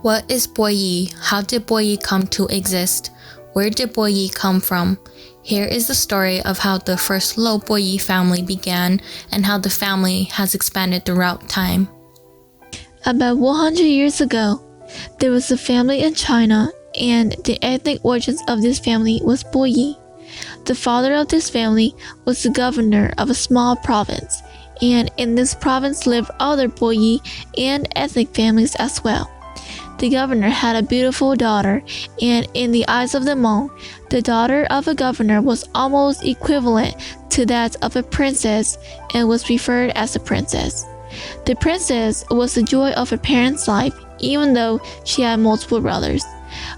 What is Puab Yib? How did Puab Yib come to exist? Where did Puab Yib come from? Here is the story of how the first Lauj Puab Yib family began and how the family has expanded throughout time. About 100 years ago, there was a family in China, and the ethnic origins of this family was Puab Yib. The father of this family was the governor of a small province, and in this province lived other Puab Yib and ethnic families as well. The governor had a beautiful daughter, and in the eyes of the Hmong, the daughter of a governor was almost equivalent to that of a princess and was referred as a princess. The princess was the joy of her parents' life, even though she had multiple brothers.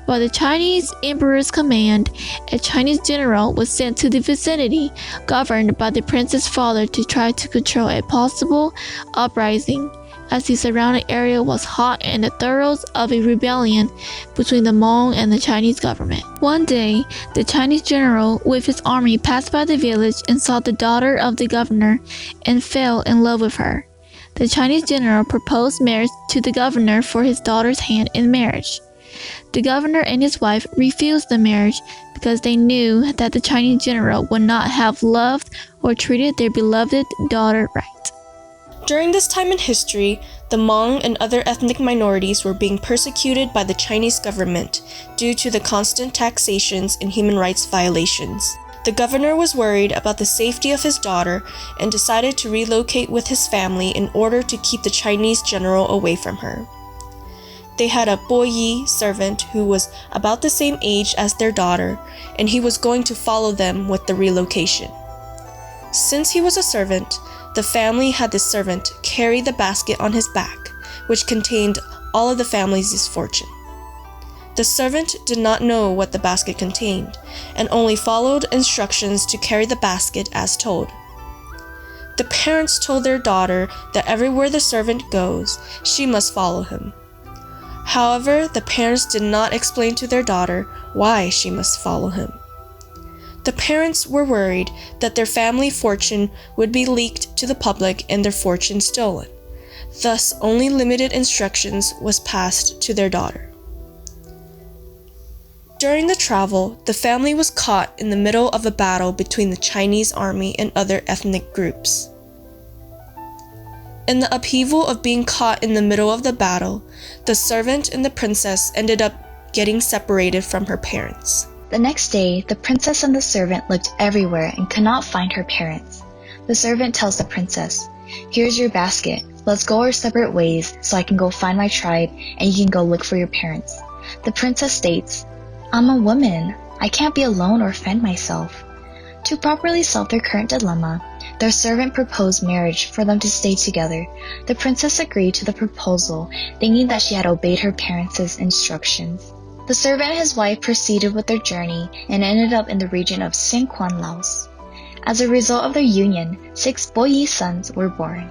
By the Chinese emperor's command, a Chinese general was sent to the vicinity, governed by the prince's father, to try to control a possible uprising, as the surrounding area was hot in the throes of a rebellion between the Hmong and the Chinese government. One day, the Chinese general with his army passed by the village and saw the daughter of the governor and fell in love with her. The Chinese general proposed marriage to the governor for his daughter's hand in marriage. The governor and his wife refused the marriage because they knew that the Chinese general would not have loved or treated their beloved daughter right. During this time in history, the Hmong and other ethnic minorities were being persecuted by the Chinese government due to the constant taxations and human rights violations. The governor was worried about the safety of his daughter and decided to relocate with his family in order to keep the Chinese general away from her. They had a Puab Yib servant who was about the same age as their daughter, and he was going to follow them with the relocation. Since he was a servant, the family had the servant carry the basket on his back, which contained all of the family's fortune. The servant did not know what the basket contained, and only followed instructions to carry the basket as told. The parents told their daughter that everywhere the servant goes, she must follow him. However, the parents did not explain to their daughter why she must follow him. The parents were worried that their family fortune would be leaked to the public and their fortune stolen. Thus, only limited instructions was passed to their daughter. During the travel, the family was caught in the middle of a battle between the Chinese army and other ethnic groups. In the upheaval of being caught in the middle of the battle, the servant and the princess ended up getting separated from her parents. The next day, the princess and the servant looked everywhere and could not find her parents. The servant tells the princess, "Here's your basket. Let's go our separate ways so I can go find my tribe and you can go look for your parents." The princess states, "I'm a woman. I can't be alone or fend myself." To properly solve their current dilemma, their servant proposed marriage for them to stay together. The princess agreed to the proposal, thinking that she had obeyed her parents' instructions. The servant and his wife proceeded with their journey and ended up in the region of Sinquan, Laos. As a result of their union, 6 Puab Yib sons were born.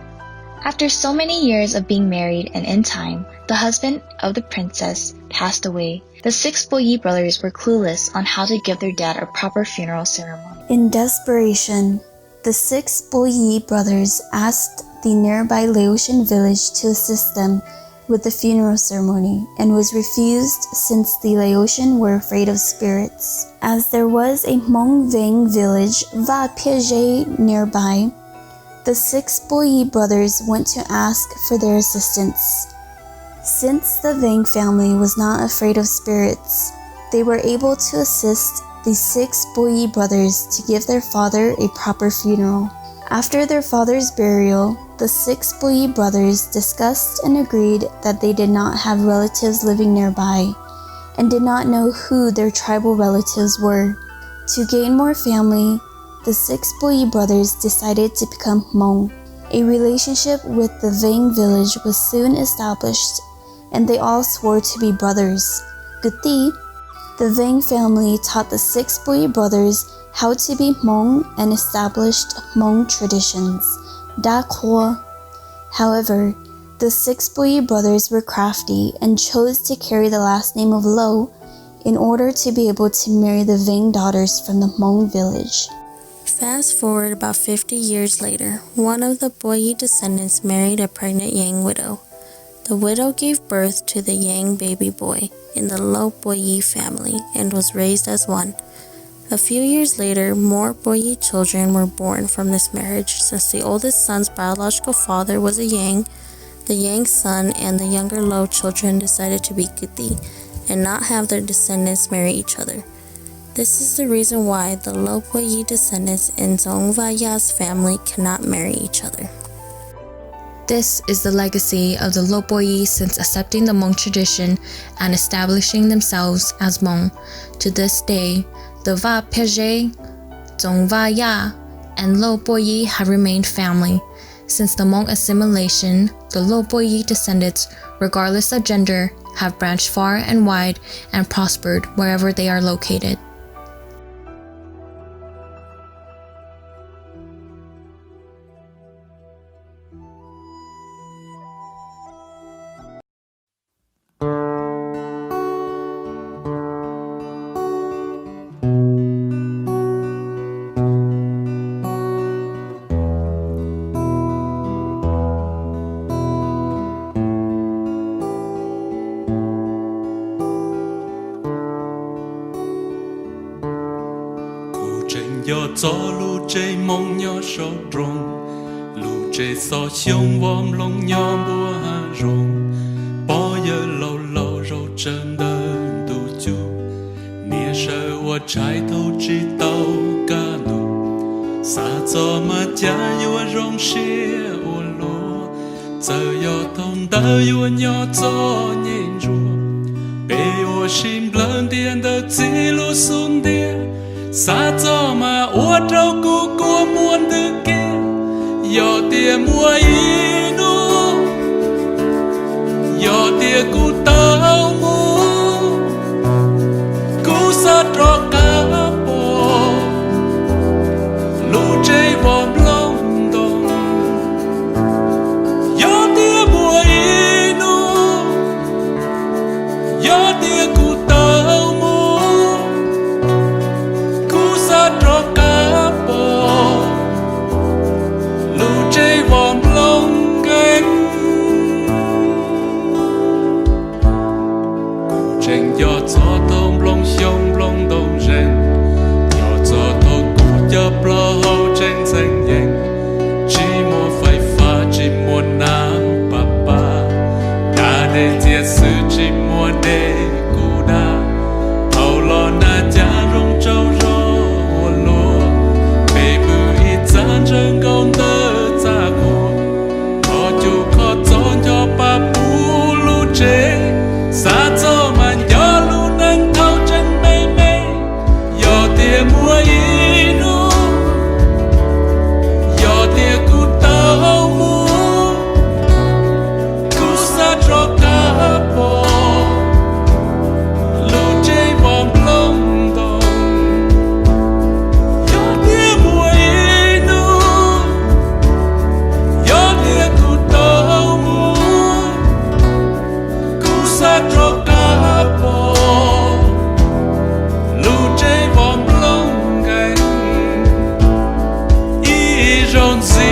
After so many years of being married and in time, the husband of the princess passed away. The 6 Puab Yib brothers were clueless on how to give their dad a proper funeral ceremony. In desperation, the 6 Puab Yib brothers asked the nearby Laotian village to assist them with the funeral ceremony and was refused since the Laotian were afraid of spirits. As there was a Hmong Vang village, Va Piaget, nearby, the 6 Puab Yib brothers went to ask for their assistance. Since the Vang family was not afraid of spirits, they were able to assist the 6 Puab Yib brothers to give their father a proper funeral. After their father's burial, the 6 Puab Yib brothers discussed and agreed that they did not have relatives living nearby and did not know who their tribal relatives were. To gain more family, the 6 Puab Yib brothers decided to become Hmong. A relationship with the Vang village was soon established, and they all swore to be brothers. Guti, the Vang family taught the 6 Puab Yib brothers how to be Hmong and established Hmong traditions. Da Kho. However, the 6 Puab Yib brothers were crafty and chose to carry the last name of Lo in order to be able to marry the Vang daughters from the Hmong village. Fast forward about 50 years later, one of the Puab Yib descendants married a pregnant Yang widow. The The widow gave birth to the Yang baby boy in the Lauj Puab Yib family and was raised as one. A few years later, more Puab Yib children were born from this marriage. Since the oldest son's biological father was a Yang, the Yang son and the younger Lauj children decided to be Kuti and not have their descendants marry each other. This is the reason why the Lauj Puab Yib descendants in Zongvaya's family cannot marry each other. This is the legacy of the Lauj Puab Yib since accepting the Hmong tradition and establishing themselves as Hmong. To this day, the Va Pege, Zongvaya, and Lauj Puab Yib have remained family. Since the Hmong assimilation, the Lauj Puab Yib descendants, regardless of gender, have branched far and wide and prospered wherever they are located. Yo cho lu chê mong nhỏ so rong lu chê so xiong vòm long nhỏ bùa hà rong bỏ giờ lâu lâu râu chân đơn tu chu nia sơ wa trái thâu chi tàu ca nụ xa cho mà cha yêu rong xia u lô giờ yo thông ta yêu nhỏ cho nhìn rùa bê u sim lần tiền đợt chi lu xuống tiền xa cho mà ua trâu của muôn thứ kia yo tia mua inu yo tia cu tao mu cu sa trò cá bò lu chê vòm long đồng yo tia mua inu yo tia cu tao mu trò cá bò lu chê vòm lông cánh cụ tranh do gió thông lông xiông lông đông rèn do gió thông cụ chớp lo hậu tranh danh nhanh chỉ mua phải pha chỉ mua nam bà bà đã để chia sự chỉ mua để cụ đa hậu lo na cha rong trâu chân công tơ xa khổ có chú có chọn cho bà bù lu chế xa cho mà nhỏ lu nâng thâu chân mê mê yo tia mua inu yo tia cu tao mu cu sa trò cá bò lu chế vòm lông đồng yo tia mua trò cá bò lu chê vòm lông cánh y rong gì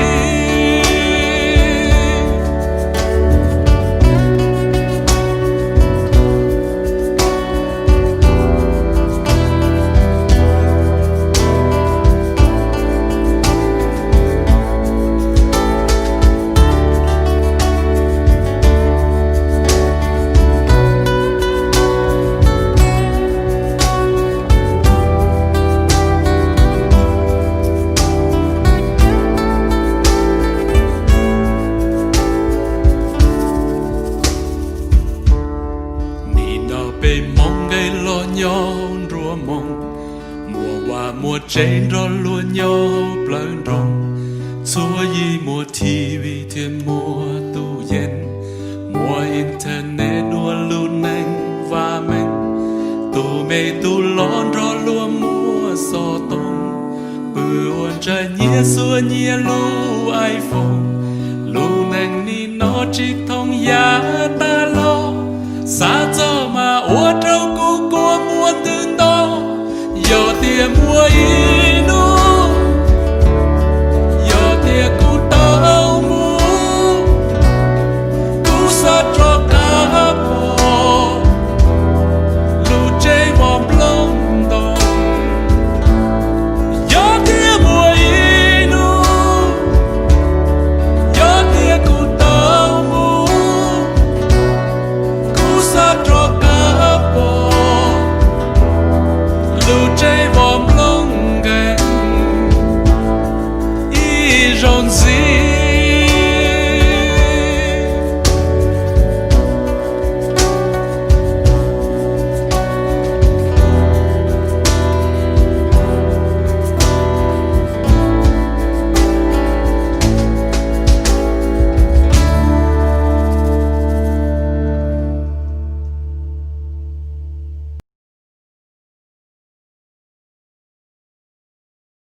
bê mong gây lo nhau rùa mong mùa hoa mùa trên rồi luôn nhau plơn rong xua gì mùa TV thêm mùa tu yen mùa internet đua luôn anh và mình tu mê tu lon rồi luôn mùa so tông bự ôn trái nhia xua nhia lu iPhone luôn anh ni nó chỉ thông giá ta lo xa cho mà ua trâu của muôn tương đó yo tia mua ý